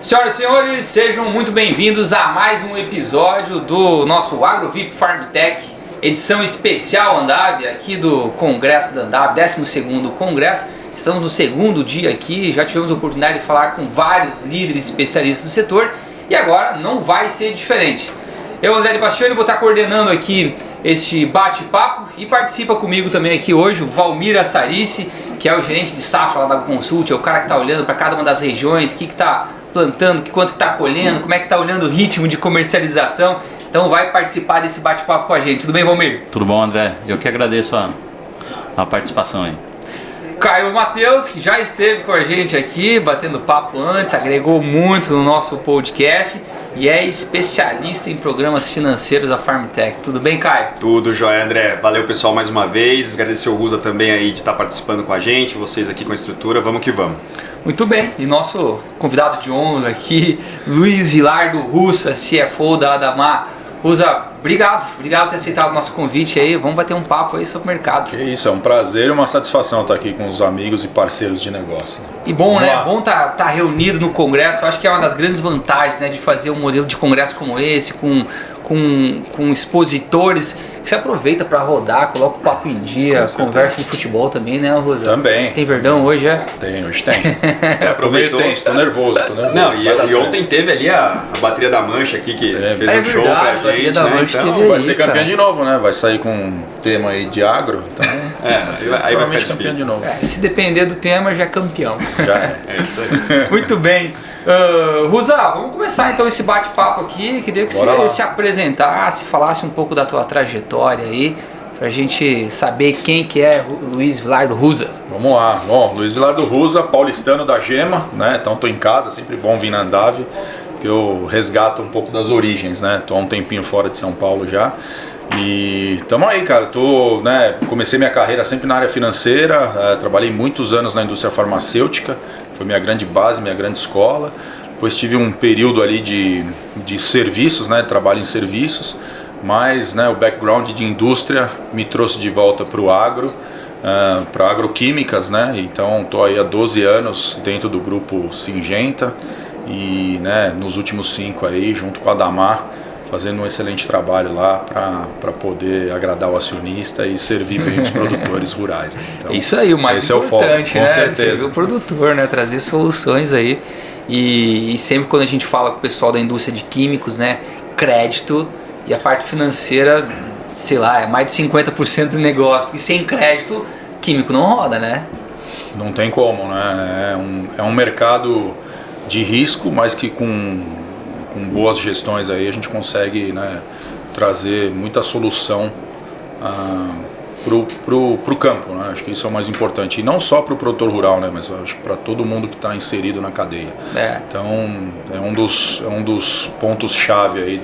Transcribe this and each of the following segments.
Senhoras e senhores, sejam muito bem-vindos a mais um episódio do nosso AgroVip FarmTech, edição especial Andave, aqui do Congresso da Andave, 12º Congresso. Estamos no segundo dia aqui, já tivemos a oportunidade de falar com vários líderes especialistas do setor e agora não vai ser diferente. Eu, André de Bastiani, vou estar coordenando aqui este bate-papo e participa comigo também aqui hoje o Valmir Assarici, que é o gerente de safra lá da Consult, é o cara que está olhando para cada uma das regiões, o que está plantando, quanto está colhendo, como é que está olhando o ritmo de comercialização. Então vai participar desse bate-papo com a gente. Tudo bem, Valmir? Tudo bom, André? Eu que agradeço a participação aí. Caio Matheus, que já esteve com a gente aqui, batendo papo antes, agregou muito no nosso podcast e é especialista em programas financeiros da FarmTech. Tudo bem, Caio? Tudo jóia, André. Valeu, pessoal, mais uma vez. Agradecer o Rusa também aí de estar participando com a gente, vocês aqui com a estrutura. Vamos que vamos. Muito bem, e nosso convidado de honra aqui, Luiz Vilardo Russa, CFO da Adamar. Russa, obrigado por ter aceitado o nosso convite aí, vamos bater um papo aí sobre o mercado. Que isso, é um prazer e uma satisfação estar aqui com os amigos e parceiros de negócio. E bom, né? Bom tá reunido no congresso, acho que é uma das grandes vantagens, né, de fazer um modelo de congresso como esse, com expositores que se aproveita para rodar, coloca o papo em dia, conversa de futebol também, né, Rosa? Também. Tem Verdão hoje, é? Tem, hoje tem. Aproveitou. Estou nervoso. Não, e ontem teve ali a bateria da Mancha aqui que fez um show pra gente. Bateria da Mancha então, teve vai aí, ser campeão cara. de novo, né? Vai sair com um tema aí de agro, então aí vai ficar campeão difícil. de novo. Se depender do tema, já é campeão. Já é. É isso aí. Muito bem. Rusa, vamos começar então esse bate-papo aqui. Queria que Bora você lá. se apresentasse, falasse um pouco da tua trajetória aí, pra gente saber quem que é Luiz Vilardo Russa. Vamos lá. Bom, Luiz Vilardo Russa, paulistano da Gema, né? Então tô em casa, sempre bom vir na Andave, que eu resgato um pouco das origens, né? Tô há um tempinho fora de São Paulo já. E tamo aí, cara. Comecei minha carreira sempre na área financeira, trabalhei muitos anos na indústria farmacêutica, foi minha grande base, minha grande escola. Depois tive um período ali de serviços, né? Trabalho em serviços, mas né, o background de indústria me trouxe de volta para o agro, para agroquímicas, né? Então estou aí há 12 anos dentro do grupo Syngenta e né, nos últimos 5 aí, junto com a Adamar, fazendo um excelente trabalho lá para poder agradar o acionista e servir bem os produtores rurais. Né? Então, Isso aí, o mais esse importante, é o foco, com né? certeza. Servir o produtor, né? Trazer soluções aí. E sempre quando a gente fala com o pessoal da indústria de químicos, né? Crédito e a parte financeira, sei lá, é mais de 50% do negócio. Porque sem crédito, químico não roda, né? Não tem como, né? É um mercado de risco, mas que com boas gestões aí a gente consegue, né, trazer muita solução pro campo, né? Acho que isso é o mais importante, e não só para o produtor rural, né, mas acho que para todo mundo que está inserido na cadeia. Então é um dos pontos chave aí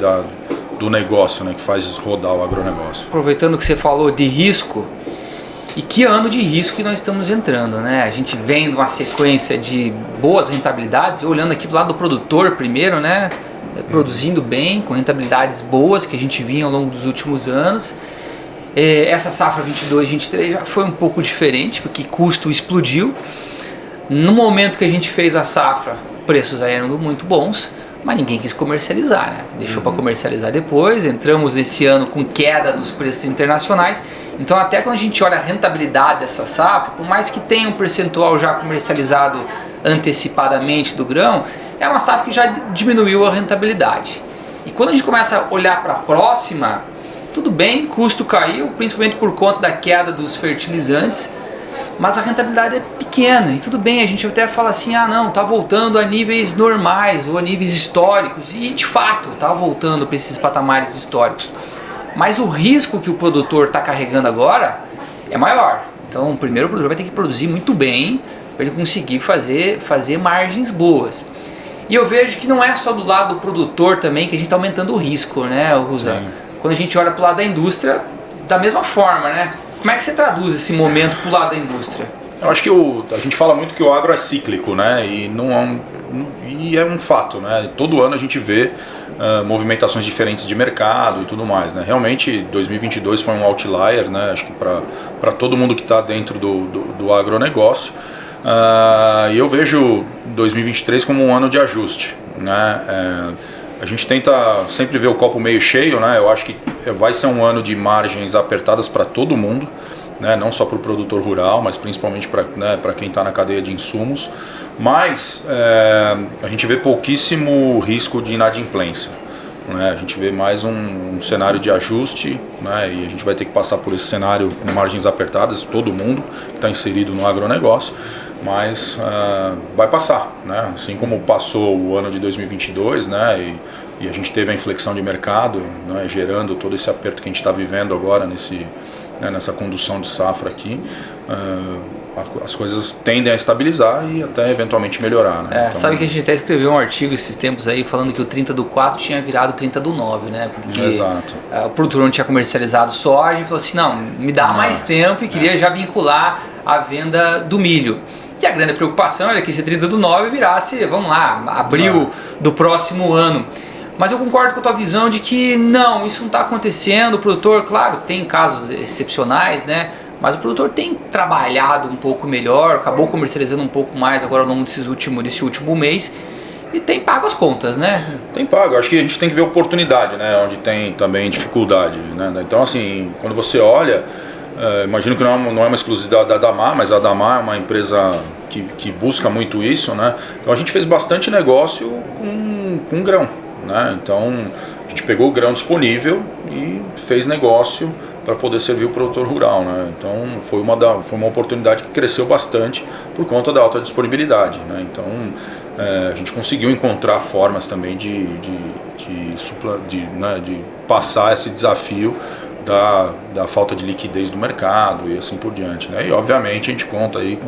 do negócio, né, que faz rodar o agronegócio. Aproveitando que você falou de risco, e que ano de risco que nós estamos entrando, né? A gente vem de uma sequência de boas rentabilidades, olhando aqui do lado do produtor primeiro, né? Produzindo bem, com rentabilidades boas que a gente vinha ao longo dos últimos anos. Essa safra 22-23 já foi um pouco diferente, porque custo explodiu. No momento que a gente fez a safra, preços eram muito bons, mas ninguém quis comercializar, né? Deixou para comercializar depois. Entramos esse ano com queda nos preços internacionais. Então até quando a gente olha a rentabilidade dessa safra, por mais que tenha um percentual já comercializado antecipadamente do grão, é uma safra que já diminuiu a rentabilidade. E quando a gente começa a olhar para a próxima, tudo bem, custo caiu, principalmente por conta da queda dos fertilizantes, mas a rentabilidade é pequena. E tudo bem, a gente até fala assim, não, tá voltando a níveis normais ou a níveis históricos. E de fato, tá voltando para esses patamares históricos. Mas o risco que o produtor está carregando agora é maior. Então, primeiro o produtor vai ter que produzir muito bem para ele conseguir fazer margens boas. E eu vejo que não é só do lado do produtor também que a gente está aumentando o risco, né, Russa? Quando a gente olha para o lado da indústria, da mesma forma, né? Como é que você traduz esse momento para o lado da indústria? Eu acho que a gente fala muito que o agro é cíclico, né? E é um fato, né? Todo ano a gente vê movimentações diferentes de mercado e tudo mais, né? Realmente 2022 foi um outlier, né? Acho que para todo mundo que está dentro do agronegócio. E eu vejo 2023 como um ano de ajuste. né? A gente tenta sempre ver o copo meio cheio, né? Eu acho que vai ser um ano de margens apertadas para todo mundo, né? Não só para o produtor rural, mas principalmente para, né, para quem está na cadeia de insumos. Mas a gente vê pouquíssimo risco de inadimplência, né? A gente vê mais um cenário de ajuste, né? E a gente vai ter que passar por esse cenário com margens apertadas, todo mundo que está inserido no agronegócio. Mas vai passar, né? Assim como passou o ano de 2022, né? E a gente teve a inflexão de mercado, né? Gerando todo esse aperto que a gente está vivendo agora nessa condução de safra aqui, as coisas tendem a estabilizar e até eventualmente melhorar, né? Então, sabe que a gente até escreveu um artigo esses tempos aí falando que o 30/4 tinha virado 30/9, né? Porque exato. O produtor não tinha comercializado soja e falou assim, não, me dá mais tempo, e queria já vincular a venda do milho. E a grande preocupação era que esse 30/9 virasse, vamos lá, abril do próximo ano. Mas eu concordo com a tua visão de que não, isso não está acontecendo. O produtor, claro, tem casos excepcionais, né? Mas o produtor tem trabalhado um pouco melhor, acabou comercializando um pouco mais agora ao longo desse último mês e tem pago as contas, né? Tem pago. Acho que a gente tem que ver oportunidade, né? Onde tem também dificuldade, né? Então, assim, quando você olha, imagino que não é uma exclusividade da Damar, mas a Damar é uma empresa que busca muito isso, né? Então a gente fez bastante negócio com grão, né? Então a gente pegou o grão disponível e fez negócio para poder servir o produtor rural, né? Então foi uma oportunidade que cresceu bastante por conta da alta disponibilidade, né? Então a gente conseguiu encontrar formas também de passar esse desafio da falta de liquidez do mercado e assim por diante, né? E obviamente a gente conta aí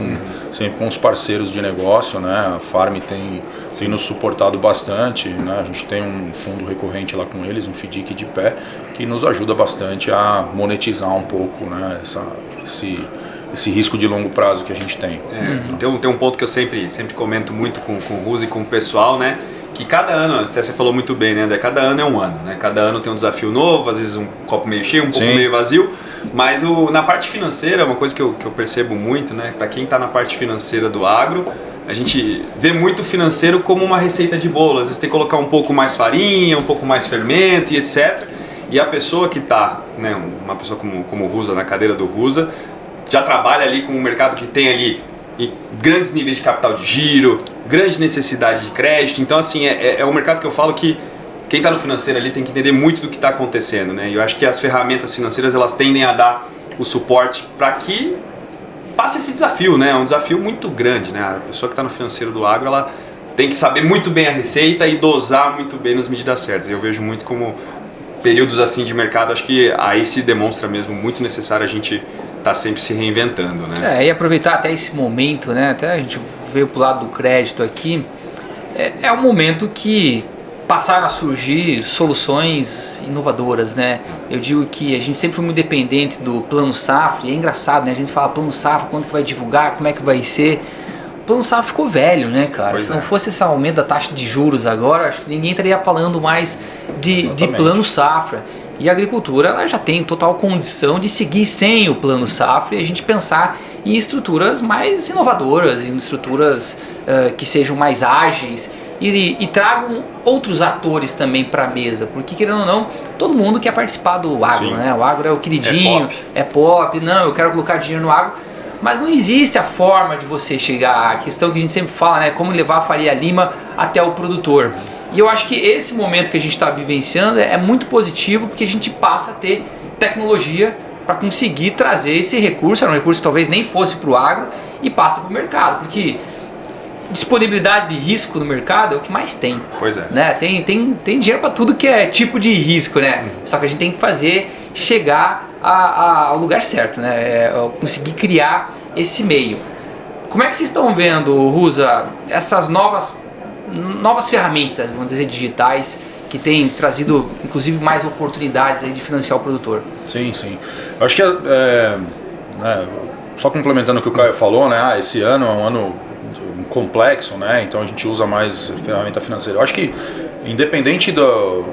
sempre com os parceiros de negócio, né? A Farm tem nos suportado bastante, né? A gente tem um fundo recorrente lá com eles, um FDIC de pé, que nos ajuda bastante a monetizar um pouco, né? Esse risco de longo prazo que a gente tem. Então tem um ponto que eu sempre comento muito com o Ruza e com o pessoal, né? Que cada ano, até você falou muito bem, né? Cada ano é um ano, né? Cada ano tem um desafio novo, às vezes um copo meio cheio, um pouco meio vazio. Mas na parte financeira, uma coisa que eu percebo muito, né? Para quem está na parte financeira do agro, a gente vê muito o financeiro como uma receita de bolo. Às vezes tem que colocar um pouco mais farinha, um pouco mais fermento e etc. E a pessoa que está, né? Uma pessoa como o Ruza, na cadeira do Ruza, já trabalha ali com um mercado que tem ali grandes níveis de capital de giro, grande necessidade de crédito. Então, assim, é um mercado que eu falo que quem está no financeiro ali tem que entender muito do que está acontecendo, né? E eu acho que as ferramentas financeiras, elas tendem a dar o suporte para que passe esse desafio, né? É um desafio muito grande, né? A pessoa que está no financeiro do agro, ela tem que saber muito bem a receita e dosar muito bem nas medidas certas. Eu vejo muito como períodos assim de mercado, acho que aí se demonstra mesmo muito necessário a gente tá sempre se reinventando, né? E aproveitar até esse momento, né? Até a gente veio pro lado do crédito aqui. É um momento que passaram a surgir soluções inovadoras, né? Eu digo que a gente sempre foi muito dependente do Plano Safra, e é engraçado, né? A gente fala Plano Safra, quando que vai divulgar, como é que vai ser. O Plano Safra ficou velho, né, cara? Se não fosse esse aumento da taxa de juros agora, acho que ninguém estaria falando mais de Plano Safra. E a agricultura, ela já tem total condição de seguir sem o Plano Safra e a gente pensar em estruturas mais inovadoras, em estruturas que sejam mais ágeis e tragam outros atores também para a mesa, porque querendo ou não, todo mundo quer participar do agro, né? O agro é o queridinho, é pop, não, eu quero colocar dinheiro no agro, mas não existe a forma de você chegar, a questão que a gente sempre fala, né? Como levar a Faria Lima até o produtor. E eu acho que esse momento que a gente está vivenciando é muito positivo, porque a gente passa a ter tecnologia para conseguir trazer esse recurso, era um recurso que talvez nem fosse para o agro, e passa para o mercado, porque disponibilidade de risco no mercado é o que mais tem. Pois é. Né? Tem dinheiro para tudo que é tipo de risco, né? Só que a gente tem que fazer chegar ao lugar certo, né? Conseguir criar esse meio. Como é que vocês estão vendo, Ruza, essas novas ferramentas, vamos dizer, digitais, que têm trazido, inclusive, mais oportunidades aí de financiar o produtor? Sim. Eu acho que, só complementando o que o Caio falou, né? Esse ano é um ano complexo, né? Então a gente usa mais ferramenta financeira. Eu acho que, independente do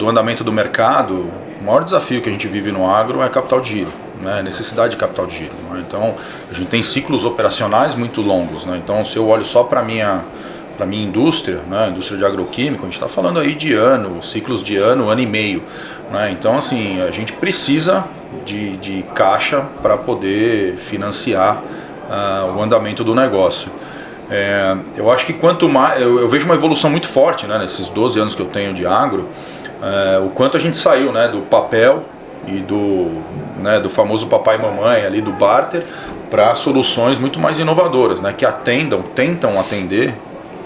andamento do mercado, o maior desafio que a gente vive no agro é capital de giro, né? Necessidade de capital de giro, né? Então a gente tem ciclos operacionais muito longos, né? Então se eu olho só para minha para minha indústria, né, indústria de agroquímico, a gente está falando aí de ciclos de ano e meio. Né? Então, assim, a gente precisa de caixa para poder financiar o andamento do negócio. Eu acho que quanto mais... Eu vejo uma evolução muito forte, né, nesses 12 anos que eu tenho de agro, o quanto a gente saiu, né, do papel e do famoso papai e mamãe ali, do barter, para soluções muito mais inovadoras, né, que tentam atender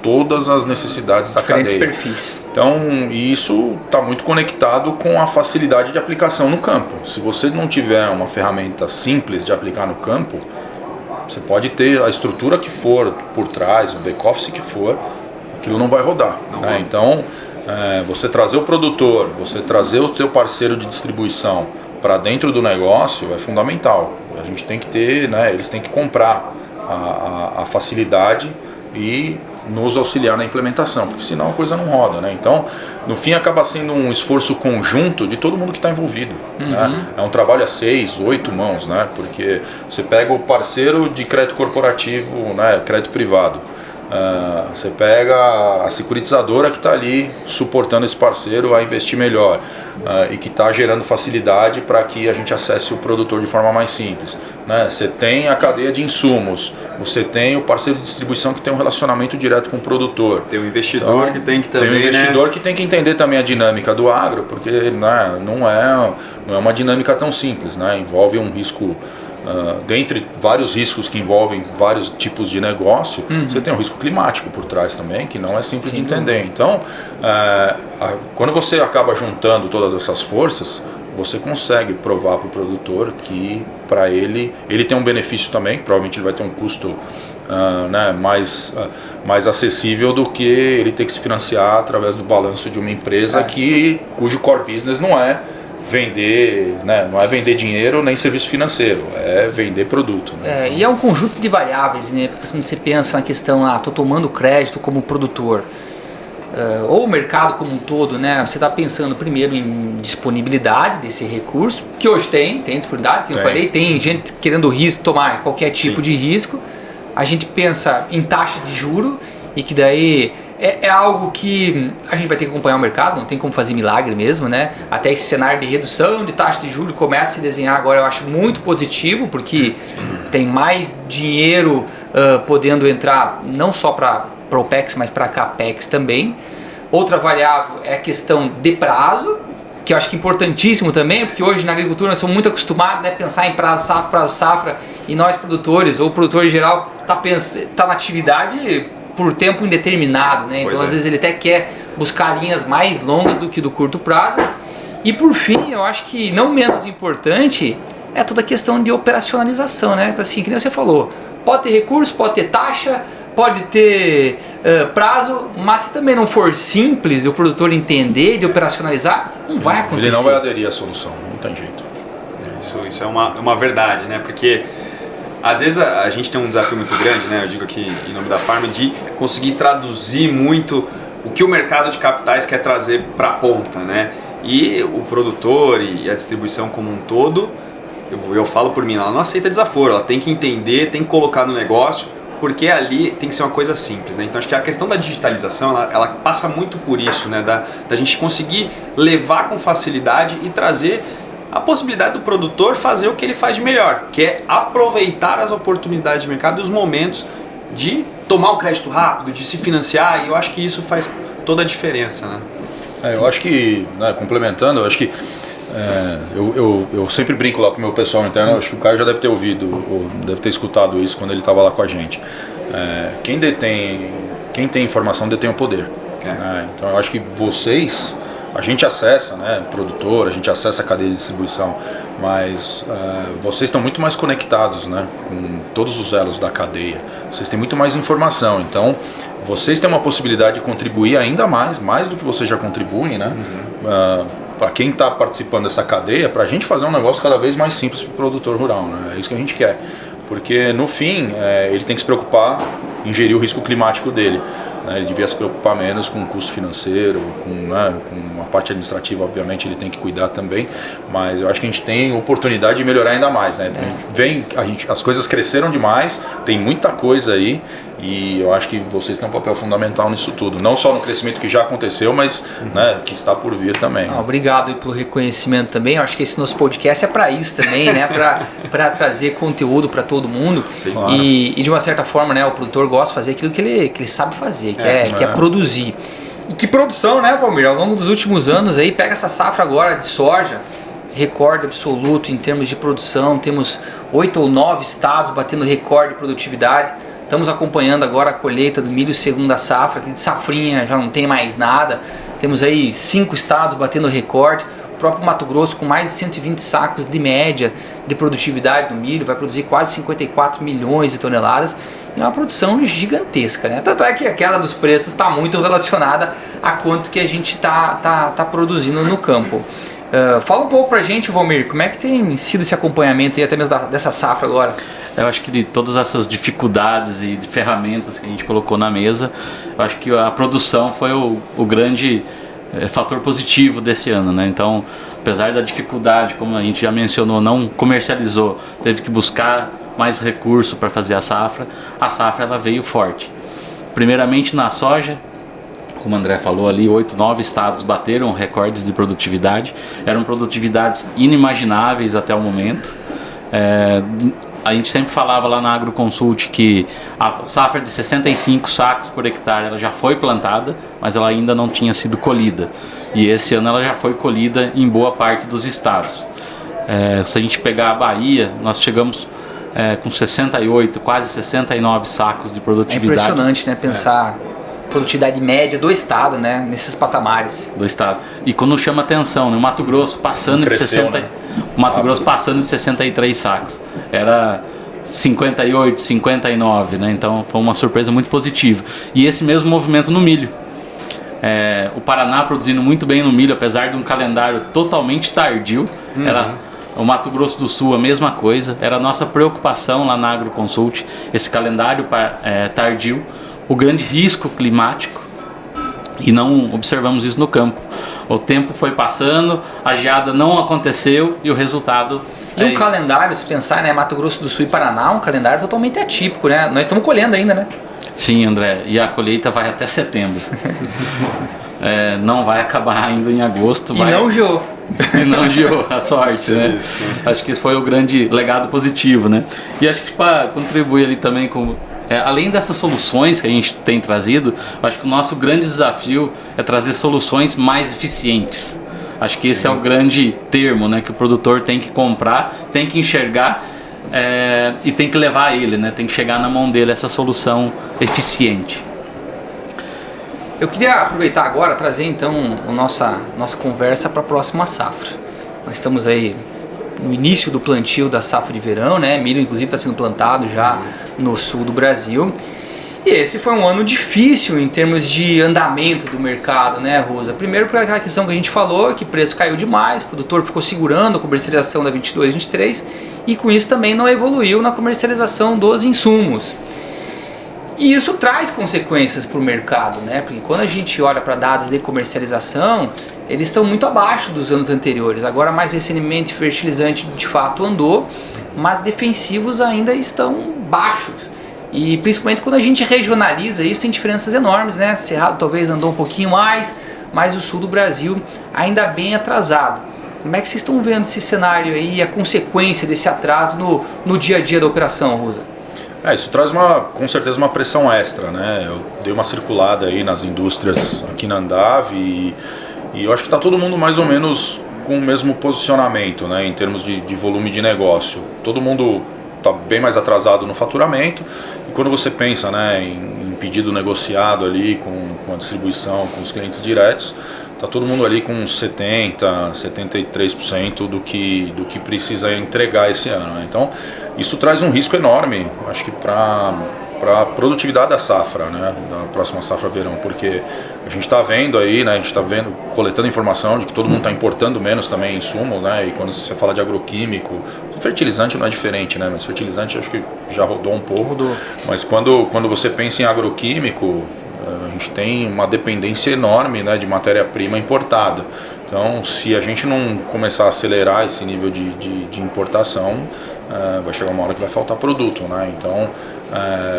todas as necessidades da cadeia. Diferentes perfis. Então, isso está muito conectado com a facilidade de aplicação no campo. Se você não tiver uma ferramenta simples de aplicar no campo, você pode ter a estrutura que for por trás, o back-office que for, aquilo não vai rodar. Né? Então, você trazer o produtor, você trazer o teu parceiro de distribuição para dentro do negócio é fundamental. A gente tem que ter, né, eles têm que comprar a facilidade e nos auxiliar na implementação, porque senão a coisa não roda, né? Então, no fim, acaba sendo um esforço conjunto de todo mundo que está envolvido. Né? É um trabalho a 6, 8 mãos, né? Porque você pega o parceiro de crédito corporativo, né, crédito privado, você pega a securitizadora que está ali suportando esse parceiro a investir melhor e que está gerando facilidade para que a gente acesse o produtor de forma mais simples. Né? Você tem a cadeia de insumos, você tem o parceiro de distribuição que tem um relacionamento direto com o produtor. Tem o investidor, então, que tem que também... Tem o investidor, né, que tem que entender também a dinâmica do agro, porque, né, não é uma dinâmica tão simples, né? Envolve um risco... dentre vários riscos que envolvem vários tipos de negócio, você tem um risco climático por trás também, que não é simples de entender. Então, quando você acaba juntando todas essas forças, você consegue provar para o produtor que para ele tem um benefício também, que provavelmente ele vai ter um custo né, mais acessível do que ele ter que se financiar através do balanço de uma empresa cujo core business não é vender, né, não é vender dinheiro nem serviço financeiro, é vender produto. Né? E é um conjunto de variáveis, né? Porque quando você pensa na questão, estou tomando crédito como produtor, ou o mercado como um todo, né? Você está pensando primeiro em disponibilidade desse recurso, que hoje tem disponibilidade, que eu falei, tem gente querendo risco, tomar qualquer tipo de risco. A gente pensa em taxa de juro e que daí é algo que a gente vai ter que acompanhar o mercado, não tem como fazer milagre mesmo, né? Até esse cenário de redução de taxa de juros começa a se desenhar agora, eu acho muito positivo, porque tem mais dinheiro podendo entrar não só para OPEX, mas para CAPEX também. Outra variável é a questão de prazo, que eu acho que é importantíssimo também, porque hoje na agricultura nós somos muito acostumados, né, a pensar em prazo safra, e nós produtores, ou o produtor em geral, tá na atividade por tempo indeterminado, né? Então às vezes ele até quer buscar linhas mais longas do que do curto prazo. E por fim, eu acho que não menos importante é toda a questão de operacionalização, né? Assim, que nem você falou, pode ter recurso, pode ter taxa, pode ter prazo, mas se também não for simples o produtor entender de operacionalizar, não vai acontecer. Ele não vai aderir à solução, não tem jeito. Isso é uma verdade, né? Porque às vezes a gente tem um desafio muito grande, né? Eu digo aqui em nome da Farm, de conseguir traduzir muito o que o mercado de capitais quer trazer para a ponta, né? E o produtor e a distribuição como um todo, eu falo por mim, ela não aceita desaforo, ela tem que entender, tem que colocar no negócio, porque ali tem que ser uma coisa simples, né? Então acho que a questão da digitalização, ela passa muito por isso, né? Da gente conseguir levar com facilidade e trazer a possibilidade do produtor fazer o que ele faz de melhor, que é aproveitar as oportunidades de mercado e os momentos de tomar um crédito rápido, de se financiar, e eu acho que isso faz toda a diferença, né? Eu acho que, né, complementando, eu acho que eu sempre brinco lá com o meu pessoal interno, acho que o Caio já deve ter ouvido, ou deve ter escutado isso quando ele estava lá com a gente. Quem tem informação detém o poder. Então eu acho que vocês, a gente acessa, né, produtor, a gente acessa a cadeia de distribuição, mas vocês estão muito mais conectados, né, com todos os elos da cadeia. Vocês têm muito mais informação, então vocês têm uma possibilidade de contribuir ainda mais do que vocês já contribuem, né? Para quem está participando dessa cadeia, para a gente fazer um negócio cada vez mais simples para o produtor rural, né? É isso que a gente quer, porque no fim ele tem que se preocupar em gerir o risco climático dele. né? Ele devia se preocupar menos com o custo financeiro, né, com a parte administrativa, obviamente ele tem que cuidar também, mas eu acho que a gente tem oportunidade de melhorar ainda mais, né? As coisas cresceram demais, tem muita coisa aí, e eu acho que vocês têm um papel fundamental nisso tudo, não só no crescimento que já aconteceu, mas né, que está por vir também. Obrigado pelo reconhecimento também. Eu acho que esse nosso podcast é para isso também, né? Para trazer conteúdo para todo mundo. Sim, claro. E de uma certa forma, né, o produtor gosta de fazer aquilo que ele sabe fazer, que é produzir. E que produção, né, Valmir? Ao longo dos últimos anos aí, pega essa safra agora de soja, recorde absoluto em termos de produção, temos 8 ou 9 estados batendo recorde de produtividade. Estamos acompanhando agora a colheita do milho segunda safra, que de safrinha já não tem mais nada. Temos aí 5 estados batendo recorde. O próprio Mato Grosso com mais de 120 sacos de média de produtividade no milho, vai produzir quase 54 milhões de toneladas. E é uma produção gigantesca, né? Tanto é que a queda dos preços está muito relacionada a quanto que a gente tá produzindo no campo. Fala um pouco pra gente, Valmir, como é que tem sido esse acompanhamento aí, até mesmo dessa safra agora? Eu acho que de todas essas dificuldades e de ferramentas que a gente colocou na mesa, eu acho que a produção foi o grande fator positivo desse ano, né? Então, apesar da dificuldade, como a gente já mencionou, não comercializou, teve que buscar mais recurso para fazer a safra ela veio forte. Primeiramente na soja, como o André falou ali, 8, 9 estados bateram recordes de produtividade, eram produtividades inimagináveis até o momento. A gente sempre falava lá na AgroConsult que a safra de 65 sacos por hectare ela já foi plantada, mas ela ainda não tinha sido colhida. E esse ano ela já foi colhida em boa parte dos estados. Se a gente pegar a Bahia, nós chegamos com 68, quase 69 sacos de produtividade. É impressionante, né? Pensar produtividade média do estado, né? Nesses patamares. Do estado. E quando chama atenção, né? O Mato Grosso passando de 60, né? O Mato Grosso passando de 63 sacos. Era 58, 59, né? Então foi uma surpresa muito positiva. E esse mesmo movimento no milho. O Paraná produzindo muito bem no milho, apesar de um calendário totalmente tardio. Era o Mato Grosso do Sul a mesma coisa. Era a nossa preocupação lá na AgroConsult, esse calendário tardio, o grande risco climático, e não observamos isso no campo. O tempo foi passando, a geada não aconteceu e o resultado... E o calendário, se pensar, né, Mato Grosso do Sul e Paraná, um calendário totalmente atípico, né? Nós estamos colhendo ainda, né? Sim, André, e a colheita vai até setembro. Não vai acabar ainda em agosto. E não geou. E não geou, a sorte, né? Isso, né? Acho que esse foi o grande legado positivo, né? E acho que para contribuir ali também com... além dessas soluções que a gente tem trazido, acho que o nosso grande desafio é trazer soluções mais eficientes. Acho que esse é o grande termo, né, que o produtor tem que comprar, tem que enxergar e tem que levar a ele, né, tem que chegar na mão dele essa solução eficiente. Eu queria aproveitar agora e trazer então a nossa conversa para a próxima safra. Nós estamos aí no início do plantio da safra de verão, né? Milho inclusive está sendo plantado já no sul do Brasil. E esse foi um ano difícil em termos de andamento do mercado, né, Rosa? Primeiro por aquela questão que a gente falou, que o preço caiu demais, o produtor ficou segurando a comercialização da 22, 23 e com isso também não evoluiu na comercialização dos insumos. E isso traz consequências para o mercado, né? Porque quando a gente olha para dados de comercialização, eles estão muito abaixo dos anos anteriores. Agora, mais recentemente, fertilizante de fato andou, mas defensivos ainda estão baixos. E principalmente quando a gente regionaliza isso, tem diferenças enormes, né? Cerrado talvez andou um pouquinho mais, mas o sul do Brasil ainda bem atrasado. Como é que vocês estão vendo esse cenário aí e a consequência desse atraso no dia a dia da operação, Rosa? Isso traz com certeza uma pressão extra, né? Eu dei uma circulada aí nas indústrias aqui na Andave e eu acho que está todo mundo mais ou menos com o mesmo posicionamento, né? Em termos de volume de negócio. Todo mundo está bem mais atrasado no faturamento e quando você pensa, né, em pedido negociado ali com a distribuição, com os clientes diretos, está todo mundo ali com 70%, 73% do que precisa entregar esse ano, né? Então isso traz um risco enorme, acho que para a produtividade da safra, né, da próxima safra verão, porque a gente está vendo aí, né, a gente está coletando informação de que todo mundo está importando menos também insumos, né, e quando você fala de agroquímico, fertilizante não é diferente, né, mas fertilizante acho que já rodou um pouco, mas quando você pensa em agroquímico, A gente tem uma dependência enorme, né, de matéria-prima importada. Então, se a gente não começar a acelerar esse nível de importação, vai chegar uma hora que vai faltar produto, né? Então,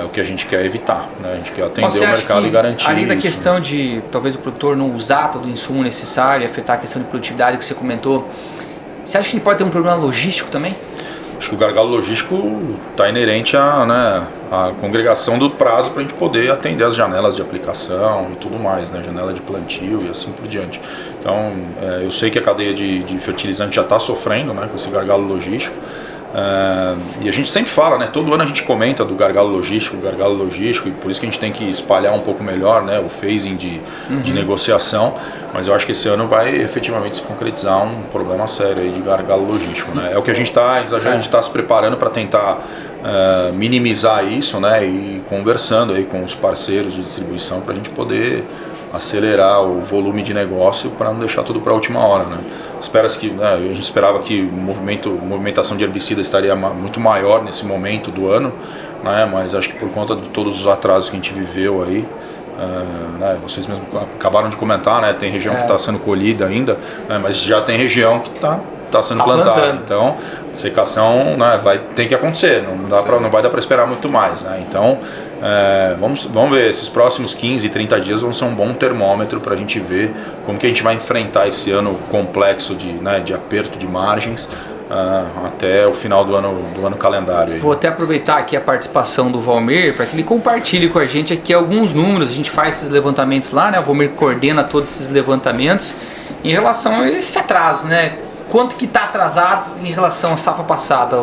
o que a gente quer evitar, né? A gente quer atender o mercado e garantir além da isso, questão né? de talvez o produtor não usar todo o insumo necessário e afetar a questão de produtividade que você comentou, você acha que ele pode ter um problema logístico também? Acho que o gargalo logístico está inerente à congregação do prazo para a gente poder atender as janelas de aplicação e tudo mais, né? Janela de plantio e assim por diante. Então, eu sei que a cadeia de fertilizante já está sofrendo, né, com esse gargalo logístico. E a gente sempre fala, né? Todo ano a gente comenta do gargalo logístico, e por isso que a gente tem que espalhar um pouco melhor, né, o phasing de negociação. Mas eu acho que esse ano vai efetivamente se concretizar um problema sério aí de gargalo logístico, né? É o que a gente está se preparando para tentar minimizar isso, né, e conversando aí com os parceiros de distribuição para a gente poder acelerar o volume de negócio para não deixar tudo para a última hora, né? Espera-se que, né, a gente esperava que movimentação de herbicida estaria muito maior nesse momento do ano, né, mas acho que por conta de todos os atrasos que a gente viveu aí, né, vocês mesmos acabaram de comentar, né, tem região que está sendo colhida ainda, né, mas já tem região que está sendo plantada. Plantando. Então, secação, né, tem que acontecer, não vai dar para esperar muito mais, né? Então, vamos ver, esses próximos 15, 30 dias vão ser um bom termômetro para a gente ver como que a gente vai enfrentar esse ano complexo de aperto de margens até o final do ano calendário. Aí. Vou até aproveitar aqui a participação do Valmir para que ele compartilhe com a gente aqui alguns números. A gente faz esses levantamentos lá, né? O Valmir coordena todos esses levantamentos em relação a esse atraso, né? Quanto que está atrasado em relação à safra passada,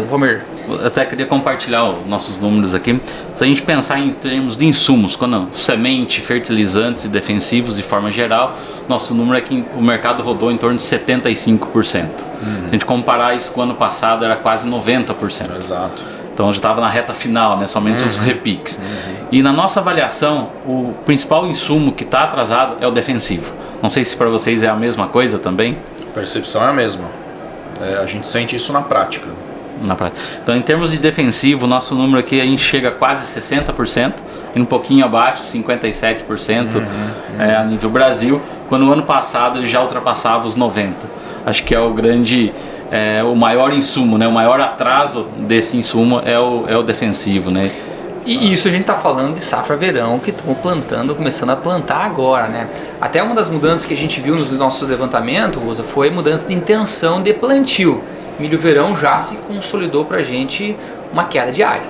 Valmir? Eu até queria compartilhar os nossos números aqui. Se a gente pensar em termos de insumos, quando semente, fertilizantes e defensivos de forma geral, nosso número é que o mercado rodou em torno de 75%. Se a gente comparar isso com o ano passado, era quase 90%. Exato. Então já estava na reta final, né? Somente os repiques. E na nossa avaliação, o principal insumo que está atrasado é o defensivo. Não sei se para vocês é a mesma coisa também. A percepção é a mesma. A gente sente isso na prática. Então, em termos de defensivo, nosso número aqui a gente chega a quase 60%, e um pouquinho abaixo, 57% a nível Brasil, quando no ano passado ele já ultrapassava os 90%. Acho que é o maior insumo, né? O maior atraso desse insumo é o defensivo, né? E isso a gente está falando de safra verão, que estão começando a plantar agora, né? Até uma das mudanças que a gente viu nos nossos levantamentos, Rosa, foi a mudança de intenção de plantio. Milho verão já se consolidou para a gente uma queda de área.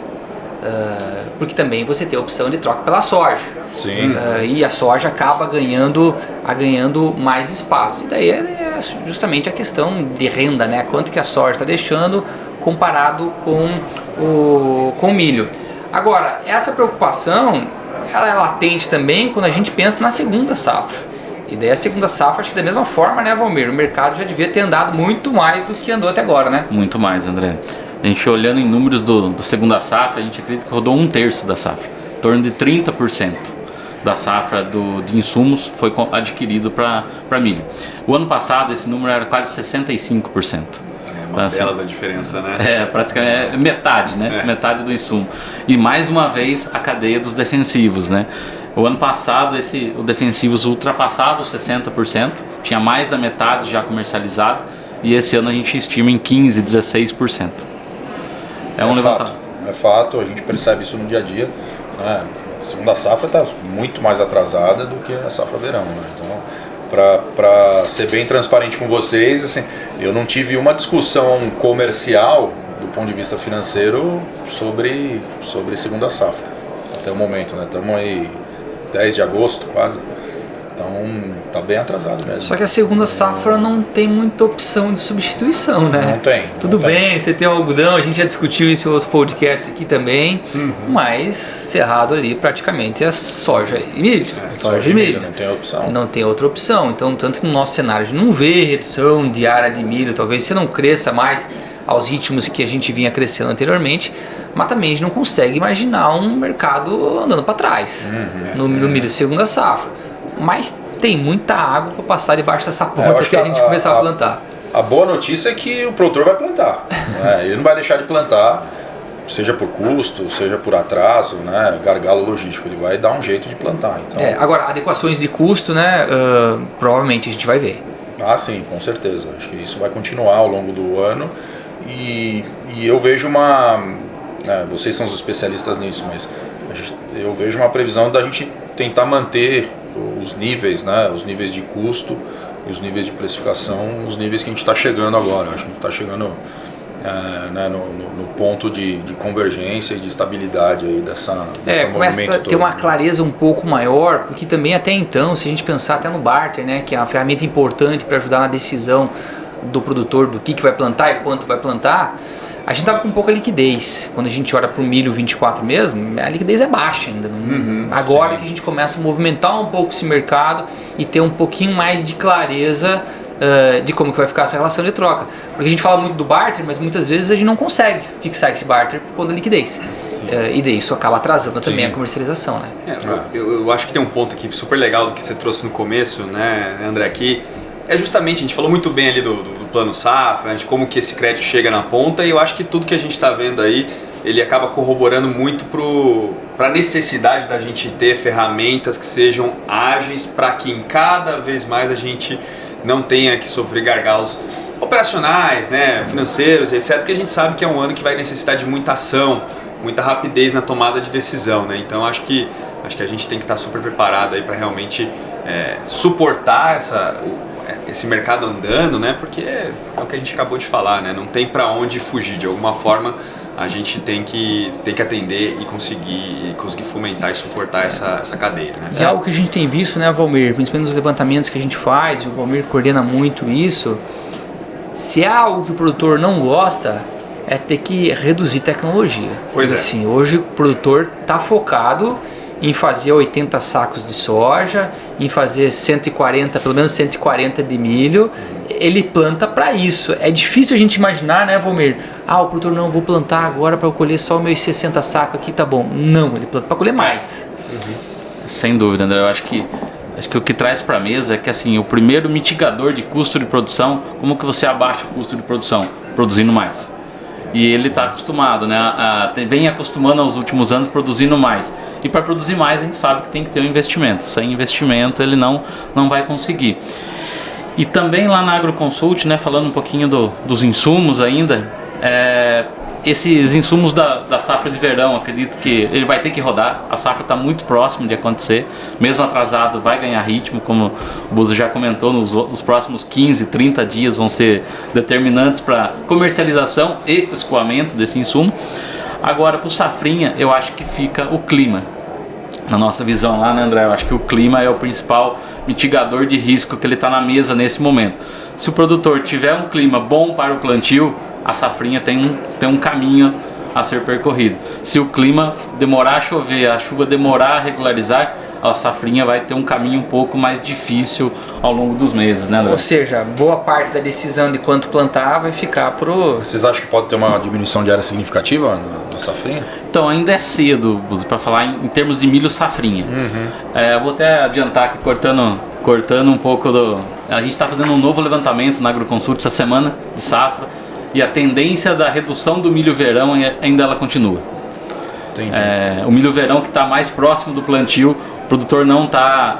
Porque também você tem a opção de troca pela soja. Sim. E a soja acaba ganhando mais espaço. E daí é justamente a questão de renda, né? Quanto que a soja está deixando comparado com o milho. Agora, essa preocupação, ela é latente também quando a gente pensa na segunda safra. E daí a segunda safra, acho que da mesma forma, né, Valmir? O mercado já devia ter andado muito mais do que andou até agora, né? Muito mais, André. A gente olhando em números do segunda safra, a gente acredita que rodou 1/3 da safra. Em torno de 30% da safra de insumos foi adquirido para milho. O ano passado esse número era quase 65%. Uma bela da diferença, né? Praticamente metade, né? Metade do insumo. E mais uma vez a cadeia dos defensivos, né? O ano passado o defensivos ultrapassava os 60%, tinha mais da metade já comercializado, e esse ano a gente estima em 15, 16%. É fato, a gente percebe isso no dia a dia, né? A segunda safra está muito mais atrasada do que a safra verão, né? Então, para ser bem transparente com vocês, assim, eu não tive uma discussão comercial do ponto de vista financeiro sobre segunda safra até o momento, né? Estamos aí 10 de agosto quase, então tá bem atrasado mesmo. Só que a segunda safra não tem muita opção de substituição, né? Não tem. Tudo bem, você tem o algodão, a gente já discutiu isso nos podcasts aqui também, mas cerrado ali praticamente é soja e milho. Soja e milho. Não tem opção. Não tem outra opção. Então, tanto que no nosso cenário a gente não vê redução de área de milho, talvez você não cresça mais aos ritmos que a gente vinha crescendo anteriormente, mas também a gente não consegue imaginar um mercado andando para trás no milho segunda safra. Mas tem muita água para passar debaixo dessa ponta que a gente começar a plantar. A boa notícia é que o produtor vai plantar. Ele não vai deixar de plantar. seja por custo, seja por atraso, né, gargalo logístico, ele vai dar um jeito de plantar. Então, agora, adequações de custo, né, provavelmente a gente vai ver. Ah, sim, com certeza. Acho que isso vai continuar ao longo do ano e eu vejo vocês são os especialistas nisso, mas eu vejo uma previsão da gente tentar manter os níveis, né, os níveis de custo e os níveis de precificação, os níveis que a gente está chegando agora. Acho que a gente está chegando no ponto de convergência e de estabilidade aí dessa começa a ter uma clareza um pouco maior, porque também até então, se a gente pensar até no barter, né, que é uma ferramenta importante para ajudar na decisão do produtor do que vai plantar e quanto vai plantar, a gente estava com pouca liquidez. Quando a gente olha para o milho 24 mesmo, a liquidez é baixa ainda. Agora sim, que a gente começa a movimentar um pouco esse mercado e ter um pouquinho mais de clareza de como que vai ficar essa relação de troca. Porque a gente fala muito do barter, mas muitas vezes a gente não consegue fixar esse barter por conta da liquidez. E daí isso acaba atrasando também a comercialização, né? Eu acho que tem um ponto aqui super legal do que você trouxe no começo, né, André, aqui. É justamente, a gente falou muito bem ali do plano safra, né, de como que esse crédito chega na ponta, e eu acho que tudo que a gente está vendo aí, ele acaba corroborando muito para a necessidade da gente ter ferramentas que sejam ágeis para que em cada vez mais a gente não tenha que sofrer gargalos operacionais, né, financeiros, etc. Porque a gente sabe que é um ano que vai necessitar de muita ação, muita rapidez na tomada de decisão, né? Então acho que a gente tem que estar super preparado aí para realmente suportar esse mercado andando, né? Porque é o que a gente acabou de falar, né? Não tem para onde fugir. De alguma forma a gente tem que atender e conseguir fomentar e suportar essa cadeia, né? E algo que a gente tem visto, né, Valmir, principalmente nos levantamentos que a gente faz, e o Valmir coordena muito isso, se há algo que o produtor não gosta, é ter que reduzir tecnologia. Pois é. Assim, hoje o produtor está focado em fazer 80 sacos de soja, em fazer 140, pelo menos 140 de milho. Ele planta para isso. É difícil a gente imaginar, né, Valmir? O produtor, não, vou plantar agora para eu colher só os meus 60 sacos aqui, tá bom. Não, ele planta para colher mais. Sem dúvida, André. Eu acho que o que traz para a mesa é que, assim, o primeiro mitigador de custo de produção, como que você abaixa o custo de produção? Produzindo mais. E ele está acostumado, né? Vem acostumando aos últimos anos produzindo mais. E para produzir mais a gente sabe que tem que ter um investimento. Sem investimento ele não vai conseguir. E também lá na AgroConsult, né, falando um pouquinho dos insumos ainda, esses insumos da safra de verão, acredito que ele vai ter que rodar. A safra está muito próxima de acontecer, mesmo atrasado vai ganhar ritmo, como o Buzo já comentou, nos próximos 15, 30 dias vão ser determinantes para comercialização e escoamento desse insumo. Agora, para o safrinha, eu acho que fica o clima. Na nossa visão lá, né, André? Eu acho que o clima é o principal mitigador de risco que ele está na mesa nesse momento. Se o produtor tiver um clima bom para o plantio, a safrinha tem um caminho a ser percorrido. Se o clima demorar a chover, a chuva demorar a regularizar, a safrinha vai ter um caminho um pouco mais difícil ao longo dos meses, né, André? Ou seja, boa parte da decisão de quanto plantar vai ficar pro... Vocês acham que pode ter uma diminuição de área significativa na safrinha? Então, ainda é cedo para falar em termos de milho safrinha. Eu vou até adiantar aqui, cortando um pouco a gente está fazendo um novo levantamento na AgroConsult essa semana de safra, e a tendência da redução do milho verão ainda ela continua. O milho verão que está mais próximo do plantio, o produtor não está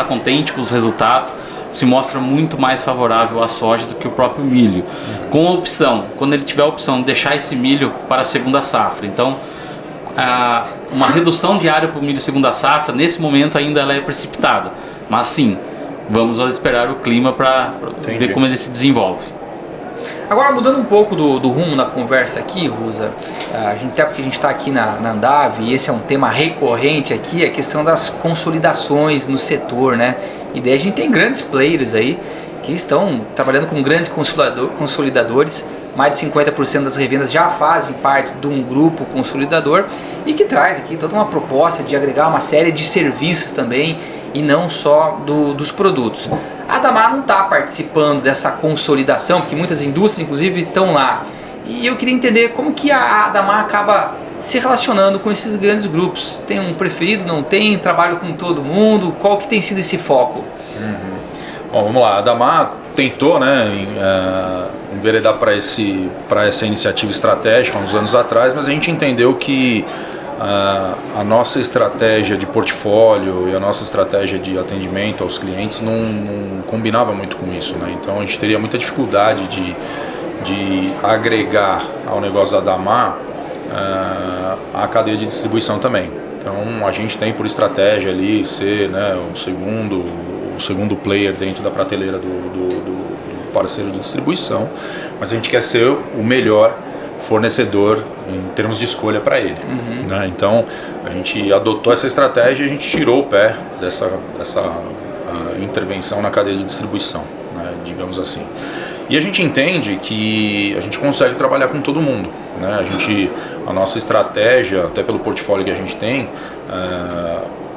contente com os resultados, se mostra muito mais favorável à soja do que o próprio milho. Com a opção, quando ele tiver a opção de deixar esse milho para a segunda safra. Então, uma redução de área para o milho segunda safra, nesse momento ainda ela é precipitada. Mas sim, vamos esperar o clima para ver como ele se desenvolve. Agora, mudando um pouco do rumo da conversa aqui, Rusa, até porque a gente está aqui na Andave, e esse é um tema recorrente aqui, a questão das consolidações no setor, né? E daí a gente tem grandes players aí que estão trabalhando com grandes consolidadores, mais de 50% das revendas já fazem parte de um grupo consolidador, e que traz aqui toda uma proposta de agregar uma série de serviços também, e não só dos produtos. A ADAMA não está participando dessa consolidação, porque muitas indústrias inclusive estão lá. E eu queria entender como que a ADAMA acaba se relacionando com esses grandes grupos. Tem um preferido, não tem? Trabalho com todo mundo? Qual que tem sido esse foco? Bom, vamos lá. A ADAMA tentou, né, enveredar para essa iniciativa estratégica uns anos atrás, mas a gente entendeu que a nossa estratégia de portfólio e a nossa estratégia de atendimento aos clientes não combinava muito com isso, né? Então a gente teria muita dificuldade de agregar ao negócio da Adamar a cadeia de distribuição também. Então a gente tem por estratégia ali ser, né, o segundo player dentro da prateleira do parceiro de distribuição, mas a gente quer ser o melhor fornecedor em termos de escolha para ele. Né? Então a gente adotou essa estratégia e a gente tirou o pé dessa intervenção na cadeia de distribuição, né? Digamos assim. E a gente entende que a gente consegue trabalhar com todo mundo, né? A nossa estratégia, até pelo portfólio que a gente tem,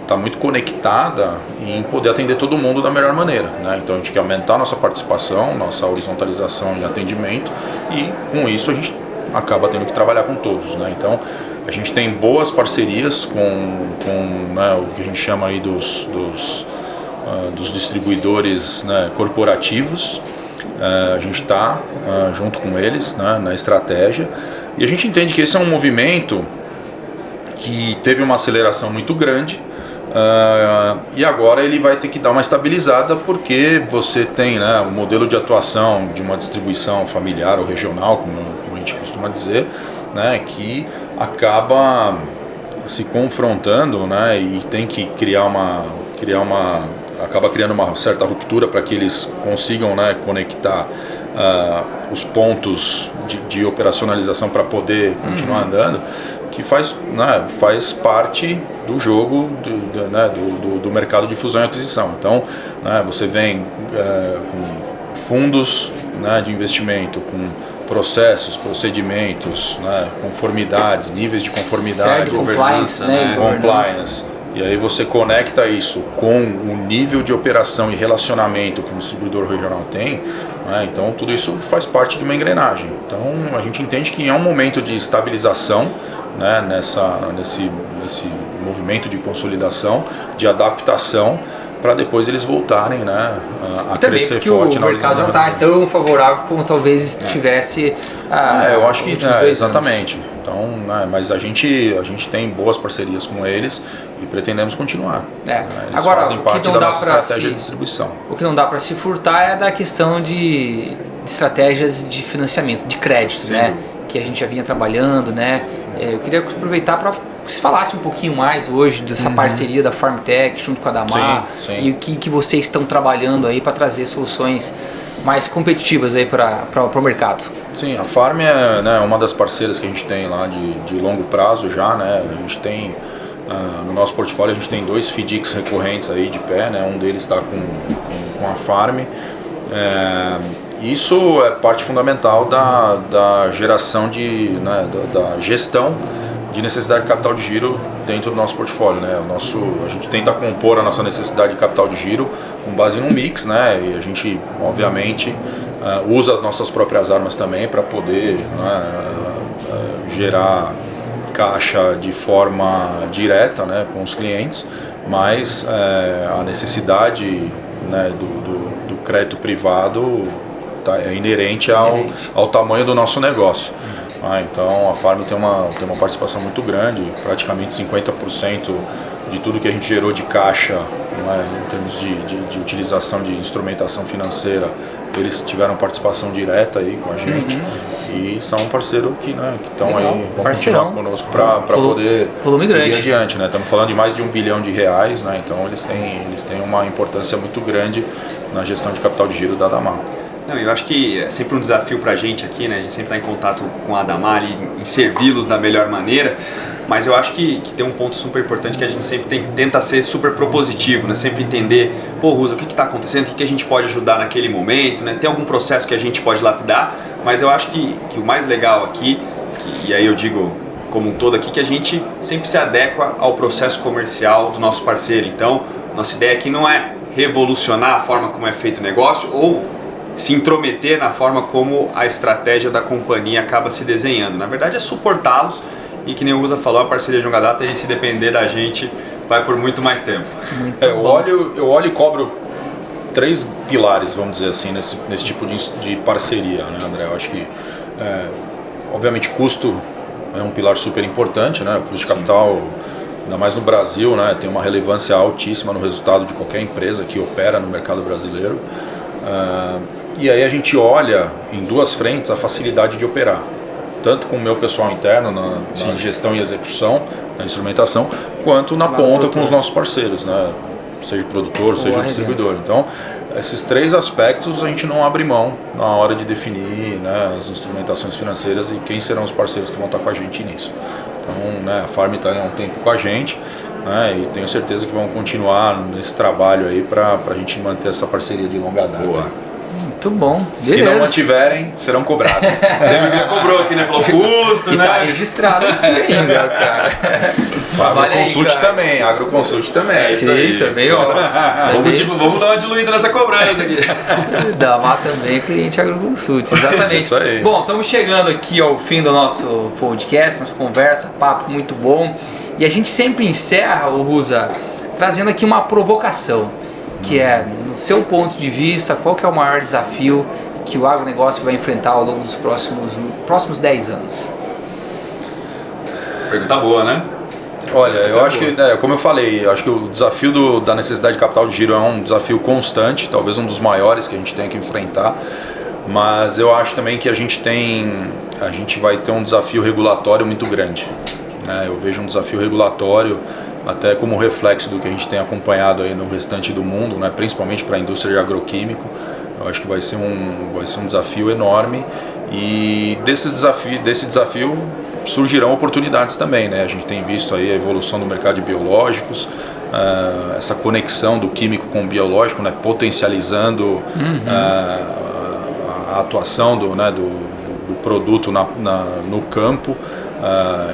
está muito conectada em poder atender todo mundo da melhor maneira, né? Então a gente quer aumentar nossa participação, nossa horizontalização em atendimento, e com isso a gente acaba tendo que trabalhar com todos, né? Então a gente tem boas parcerias com né, o que a gente chama aí dos distribuidores, né, corporativos. A gente está junto com eles, né, na estratégia, e a gente entende que esse é um movimento que teve uma aceleração muito grande, e agora ele vai ter que dar uma estabilizada, porque você tem, né, um modelo de atuação de uma distribuição familiar ou regional, como a gente costuma dizer, né, que acaba se confrontando, né, e tem que acaba criando uma certa ruptura para que eles consigam, né, conectar os pontos de operacionalização para poder continuar andando, que faz parte do jogo do mercado de fusão e aquisição. Então, né, você vem com fundos, né, de investimento, com processos, procedimentos, né, conformidades, níveis de conformidade, compliance, né, compliance. E aí você conecta isso com o nível de operação e relacionamento que um distribuidor regional tem, né? Então tudo isso faz parte de uma engrenagem. Então a gente entende que é um momento de estabilização, né, nesse movimento de consolidação, de adaptação, para depois eles voltarem, né, a crescer forte na o mercado não está tão favorável como talvez estivesse eu acho que exatamente. Anos. Então, né, mas a gente tem boas parcerias com eles e pretendemos continuar. Eles agora, fazem parte da nossa estratégia de distribuição. O que não dá para se furtar é da questão de estratégias de financiamento, de créditos, né, que a gente já vinha trabalhando, né. Eu queria aproveitar para que você falasse um pouquinho mais hoje dessa parceria da FarmTech junto com a Adamar, e o que vocês estão trabalhando aí para trazer soluções mais competitivas aí para o mercado. Sim, a Farm é, né, uma das parceiras que a gente tem lá de longo prazo já, né. A gente tem no nosso portfólio a gente tem 2 FIDICs recorrentes aí de pé, né. Um deles está com a Farm. Isso é parte fundamental da geração da gestão de necessidade de capital de giro dentro do nosso portfólio, né? A gente tenta compor a nossa necessidade de capital de giro com base num mix, né? E a gente, obviamente, usa as nossas próprias armas também para poder, né, gerar caixa de forma direta, né, com os clientes, mas a necessidade, né, do crédito privado é inerente ao tamanho do nosso negócio. Então a Farm tem uma participação muito grande, praticamente 50% de tudo que a gente gerou de caixa, né, em termos de utilização de instrumentação financeira. Eles tiveram participação direta aí com a gente, e são um parceiro que estão aí, vão continuar conosco para poder seguir adiante, né? Estamos falando de mais de R$1 bilhão, né? Então eles têm uma importância muito grande na gestão de capital de giro da Adamar. Não, eu acho que é sempre um desafio pra gente aqui, né? A gente sempre está em contato com a Adamar e em servi-los da melhor maneira, mas eu acho que tem um ponto super importante que a gente sempre tenta ser super propositivo, né? Sempre entender, Rusa, o que está acontecendo, o que a gente pode ajudar naquele momento, né? Tem algum processo que a gente pode lapidar, mas eu acho que o mais legal aqui, e aí eu digo como um todo aqui, que a gente sempre se adequa ao processo comercial do nosso parceiro. Então, nossa ideia aqui não é revolucionar a forma como é feito o negócio ou se intrometer na forma como a estratégia da companhia acaba se desenhando. Na verdade é suportá-los, e que nem o Rusa falou, a parceria de longa data, e se depender da gente vai por muito mais tempo. Eu olho e cobro três pilares, vamos dizer assim, nesse tipo de parceria, né, André? Eu acho que, obviamente, custo é um pilar super importante, né? O custo de capital, ainda mais no Brasil, né, tem uma relevância altíssima no resultado de qualquer empresa que opera no mercado brasileiro. E aí a gente olha em duas frentes a facilidade de operar, tanto com o meu pessoal interno na gestão e execução, na instrumentação, quanto na ponta com os nossos parceiros, né? Seja o produtor, seja o distribuidor. Então, esses três aspectos a gente não abre mão na hora de definir, né, as instrumentações financeiras e quem serão os parceiros que vão estar com a gente nisso. Então, né, a Farm está há um tempo com a gente, né, e tenho certeza que vão continuar nesse trabalho aí para a gente manter essa parceria de longa data. Boa. Muito bom. Beleza. Se não mantiverem, serão cobrados. Você já cobrou aqui, né? Falou custo, E né? tá registrado aqui ainda, cara. Agroconsult também, Agroconsult também. É isso aí. Também, ó. Vamos dar uma diluída nessa cobrança aqui. Da Má também é cliente Agroconsult, exatamente. Isso aí. Bom, estamos chegando aqui ao fim do nosso podcast, nossa conversa, papo muito bom. E a gente sempre encerra, o Ruza, trazendo aqui uma provocação, que é, no seu ponto de vista, qual que é o maior desafio que o agronegócio vai enfrentar ao longo dos próximos 10 anos? Pergunta boa, né? Olha, eu acho que, como eu falei, eu acho que o desafio da necessidade de capital de giro é um desafio constante, talvez um dos maiores que a gente tem que enfrentar, mas eu acho também que a gente vai ter um desafio regulatório muito grande, né? Eu vejo um desafio regulatório até como reflexo do que a gente tem acompanhado aí no restante do mundo, né? Principalmente para a indústria de agroquímico. Eu acho que vai ser um desafio enorme, e desse desafio surgirão oportunidades também, né? A gente tem visto aí a evolução do mercado de biológicos, essa conexão do químico com o biológico, né? Potencializando a atuação do produto no campo.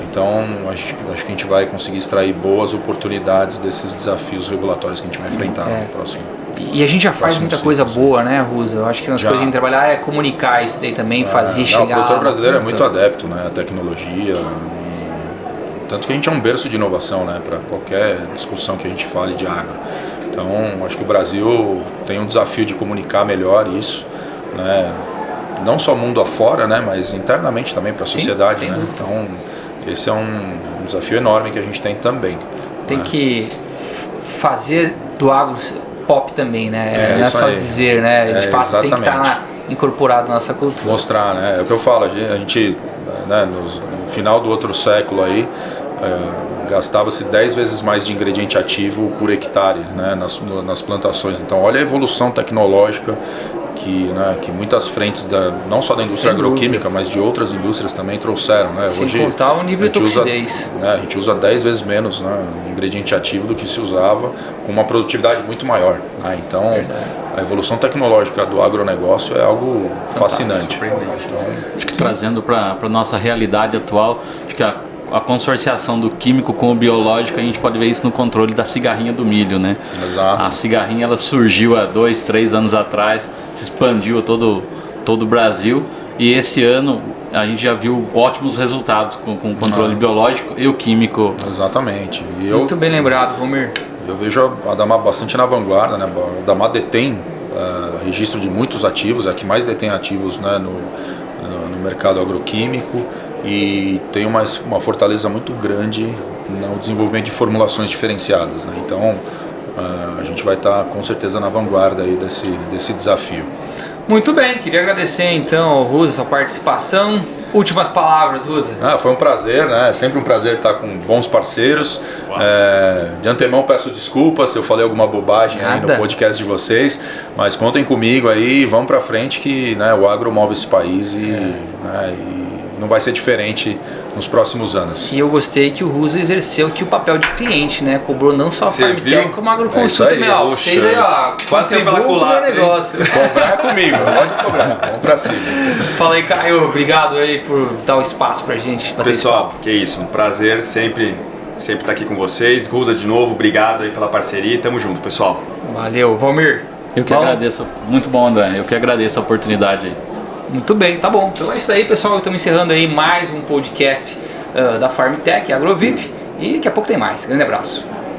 Então acho que a gente vai conseguir extrair boas oportunidades desses desafios regulatórios que a gente vai enfrentar no próximo. E a gente já faz muita coisa boa, né, Ruza? Eu acho que uma das coisas que a gente trabalhar é comunicar isso daí também, fazer chegar. O produtor brasileiro é muito adepto, né, à tecnologia, tanto que a gente é um berço de inovação, né, para qualquer discussão que a gente fale de agro. Então acho que o Brasil tem um desafio de comunicar melhor isso, né? Não só mundo afora, né, mas internamente também para a sociedade, né? Então esse é um desafio enorme que a gente tem também. Tem que fazer do agro pop também, né? Não é só dizer, né? De fato tem que estar incorporado na nossa cultura. Mostrar, né? É o que eu falo, a gente né, no final do outro século aí, gastava-se 10 vezes mais de ingrediente ativo por hectare, né, nas plantações. Então olha a evolução tecnológica que muitas frentes, não só da indústria agroquímica, mas de outras indústrias também trouxeram, né? Sem hoje, contar o nível de toxidez. A gente usa 10 vezes menos, né, ingrediente ativo do que se usava, com uma produtividade muito maior, né? Então a evolução tecnológica do agronegócio é algo fascinante. Então, acho que trazendo para a nossa realidade atual, acho que a consorciação do químico com o biológico, a gente pode ver isso no controle da cigarrinha do milho, né? Exato. A cigarrinha, ela surgiu há 2, 3 anos atrás, se expandiu a todo o Brasil, e esse ano a gente já viu ótimos resultados com o controle biológico e o químico. Exatamente. Muito bem lembrado, Romir. Eu vejo a Damar bastante na vanguarda, né? A Damar detém registro de muitos ativos, é a que mais detém ativos, né, no mercado agroquímico, e tem uma fortaleza muito grande no desenvolvimento de formulações diferenciadas, né? Então a gente vai estar com certeza na vanguarda aí desse desafio. Muito bem, queria agradecer então ao Ruza a sua participação. Últimas palavras, Ruza. Foi um prazer, né? É sempre um prazer estar com bons parceiros. De antemão peço desculpas se eu falei alguma bobagem aí no podcast de vocês, mas contem comigo aí, vamos pra frente que, né, o agro move esse país e não vai ser diferente nos próximos anos. E eu gostei que o Ruza exerceu aqui o papel de cliente, né? Cobrou não só a FarmTech, como a Agroconsult também, ó. Vocês aí, ó, quase pela culatra, negócio. Cobrar comigo, pode cobrar. Vamos pra cima. Fala aí, Caio, obrigado aí por dar o espaço pra gente. Pessoal, que isso, um prazer sempre estar aqui com vocês. Ruza, de novo, obrigado aí pela parceria, tamo junto, pessoal. Valeu, Valmir. Eu que agradeço, muito bom, André, eu que agradeço a oportunidade aí. Muito bem, tá bom. Então é isso aí, pessoal. Estamos encerrando aí mais um podcast da FarmTech, AgroVip. E daqui a pouco tem mais. Grande abraço.